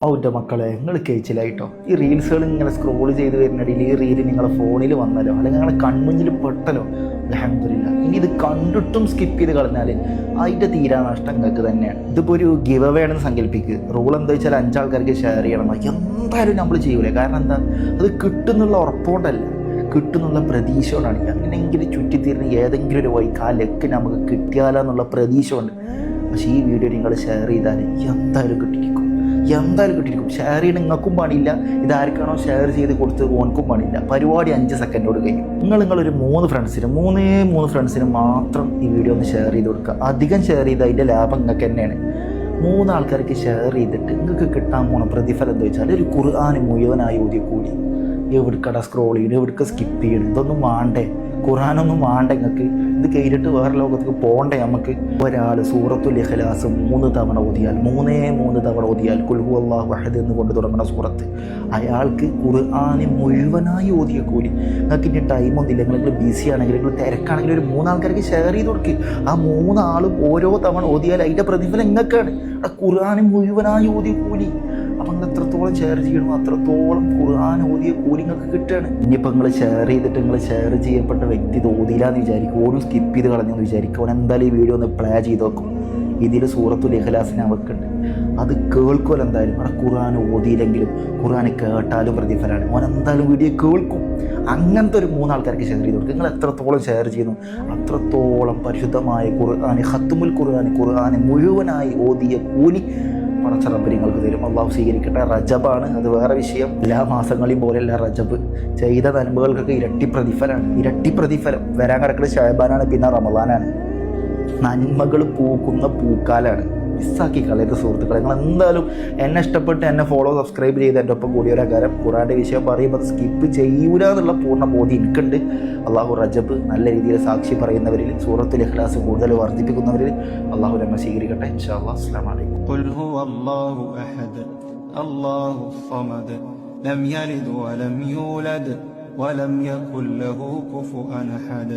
ഔൻ്റെ മക്കളെ നിങ്ങൾ കഴിച്ചില്ലായിട്ടോ. ഈ റീൽസുകൾ ഇങ്ങനെ സ്ക്രോൾ ചെയ്ത് വരുന്നിടയിൽ ഈ റീല് നിങ്ങളെ ഫോണിൽ വന്നാലോ അല്ലെങ്കിൽ നിങ്ങളെ കൺമുന്നിൽ പെട്ടല്ലോ, അൽഹംദുലില്ലാ. ഇനി ഇത് കണ്ടിട്ടും സ്കിപ്പ് ചെയ്ത് കളഞ്ഞാൽ അതിൻ്റെ തീരാനഷ്ടം നിങ്ങൾക്ക് തന്നെയാണ്. ഇതിപ്പോൾ ഒരു ഗിവ് അവേ ആണെന്ന് സങ്കല്പിക്കുക. റൂൾ എന്താ വെച്ചാൽ 5 ആൾക്കാർക്ക് ഷെയർ ചെയ്യണം. എന്തായാലും നമ്മൾ ചെയ്യൂലേ, കാരണം എന്താ, അത് കിട്ടുന്നുള്ള ഉറപ്പോണ്ടല്ല, കിട്ടുന്നുള്ള പ്രതീക്ഷ കൊണ്ടാണ്. അങ്ങനെയെങ്കിലും ചുറ്റിത്തീർന്ന് ഏതെങ്കിലും ഒരു വഴിക്ക് ആ ലക്ക് നമുക്ക് കിട്ടിയാലെന്നുള്ള പ്രതീക്ഷ ഉണ്ട്. പക്ഷേ ഈ വീഡിയോ നിങ്ങൾ ഷെയർ ചെയ്താൽ എന്തായാലും കിട്ടിയിരിക്കും, എന്തായാലും കിട്ടിയിരിക്കും. ഷെയർ ചെയ്യണം നിങ്ങൾക്കും പാടില്ല, ഇതാർക്കാണോ ഷെയർ ചെയ്ത് കൊടുത്തത് ഓനക്കും പാടില്ല. പരിപാടി 5 സെക്കൻഡോട് കഴിയും. നിങ്ങളൊരു 3 ഫ്രണ്ട്സിന് മാത്രം ഈ വീഡിയോ ഒന്ന് ഷെയർ ചെയ്ത് കൊടുക്കുക. അധികം ഷെയർ ചെയ്ത് അതിൻ്റെ ലാഭം നിങ്ങൾക്ക് തന്നെയാണ്. 3 ആൾക്കാർക്ക് ഷെയർ ചെയ്തിട്ട് നിങ്ങൾക്ക് കിട്ടാൻ പോണ പ്രതിഫലം എന്താ വെച്ചാൽ ഒരു ഖുർആൻ മുഴുവനായി ഓതി കൂടി. എവിടേക്കട സ്ക്രോൾ ചെയ്യണം, എവിടേക്ക് സ്കിപ്പ് ചെയ്യണം, ഇതൊന്നും വേണ്ടേ, ഖുർആനൊന്നും വേണ്ട നിങ്ങൾക്ക്. ഇത് കഴിഞ്ഞിട്ട് വേറെ ലോകത്തേക്ക് പോകണ്ടേ നമുക്ക്. ഒരാൾ സൂറത്തുൽ ഇഖ്ലാസ് 3 തവണ ഓതിയാൽ, 3 തവണ ഓതിയാൽ ഖുൽ ഹുവല്ലാഹു അഹദ് എന്ന് കൊണ്ട് തുടങ്ങുന്ന സൂറത്ത്, അയാൾക്ക് ഖുർആൻ മുഴുവനായി ഓതിയ കൂലി. നിങ്ങൾക്ക് ഇനി ടൈമൊന്നുമില്ല, നിങ്ങൾ ബിസി ആണെങ്കിൽ, നിങ്ങൾ തിരക്കാണെങ്കിൽ ഒരു 3 ആൾക്കാർക്ക് ഷെയർ ചെയ്ത് കൊടുക്കുക. ആ 3 ആളും ഓരോ തവണ ഓതിയാൽ അതിൻ്റെ പ്രതിഫലം നിങ്ങൾക്കാണ്. ആ ഖുർആൻ മുഴുവനായി ഓതിയ കൂലി. അപ്പം നിങ്ങൾ എത്രത്തോളം ഷെയർ ചെയ്യണമോ അത്രത്തോളം ഖുർആൻ ഓതിയ കൂലി നിങ്ങൾക്ക് കിട്ടുകയാണ്. ഇനിയിപ്പോൾ നിങ്ങൾ ഷെയർ ചെയ്തിട്ട് നിങ്ങൾ ഷെയർ ചെയ്യപ്പെട്ട വ്യക്തി ഇത് ഓതിയില്ലാന്ന് വിചാരിക്കും, ഓനും സ്കിപ്പ് ചെയ്ത് കളഞ്ഞെന്ന് വിചാരിക്കും. അവൻ എന്തായാലും ഈ വീഡിയോ ഒന്ന് പ്ലേ ചെയ്ത് നോക്കും. ഇതിൽ സൂറത്തുൽ ഇഖ്ലാസിനെ അവക്കുണ്ട്, അത് കേൾക്കുമല്ലോ എന്തായാലും. അവിടെ ഖുർആൻ ഓതിയില്ലെങ്കിലും ഖുർആൻ കേട്ടാലും പ്രതിഫലമാണ്. അവൻ എന്തായാലും വീഡിയോ കേൾക്കും. അങ്ങനത്തെ ഒരു 3 ആൾക്കാർക്ക് ഷെയർ ചെയ്ത് കൊടുക്കും. നിങ്ങൾ എത്രത്തോളം ഷെയർ ചെയ്യുന്നു അത്രത്തോളം പരിശുദ്ധമായ ഖുർആൻ, ഖത്മുൽ ഖുർആൻ മുഴുവനായി ഓതിയ കൂലി പടച്ച റബ്ബ് നിങ്ങൾക്ക് തരും. അള്ളാഹു സ്വീകരിക്കട്ടെ. റജബാണ്, അത് വേറെ വിഷയം. എല്ലാ മാസങ്ങളെയും പോലെയല്ല റജബ്. ചെയ്ത നന്മകൾക്കൊക്കെ ഇരട്ടി പ്രതിഫലം. വരാൻ കിടക്കുന്ന ശഅബാനാണ്, പിന്നെ റമളാനാണ്. നന്മകൾ പൂക്കുന്ന പൂക്കാലാണ്. മിസ്സാക്കി കളയരുത് സുഹൃത്തുക്കളെ. നിങ്ങൾ എന്തായാലും എന്നെ ഇഷ്ടപ്പെട്ട് എന്നെ സബ്സ്ക്രൈബ് ചെയ്ത് എൻ്റെ ഒപ്പം കൂടിയൊരു കാര്യം ഖുർആൻ്റെ വിഷയം പറയുമ്പോൾ സ്കിപ്പ് ചെയ്യൂല എന്നുള്ള പൂർണ്ണ ബോധ്യം എനിക്കുണ്ട്. അള്ളാഹു റജബ് നല്ല രീതിയിൽ സാക്ഷി പറയുന്നവരിൽ, സൂറത്തുൽ ഇഖ്ലാസ് കൂടുതൽ വർദ്ധിപ്പിക്കുന്നവരിൽ അള്ളാഹു നമ്മെ സ്വീകരിക്കട്ടെ. ഇൻഷാ അല്ലാഹ്. അസ്സലാമു അലൈക്കും. ഖുൽ ഹുവല്ലാഹു അഹദ് അല്ലാഹു സ്വമദ് ലം യലിദ് വലം യൂലദ് വലം യകുൽ ലഹു കുഫുവൻ അഹദ്.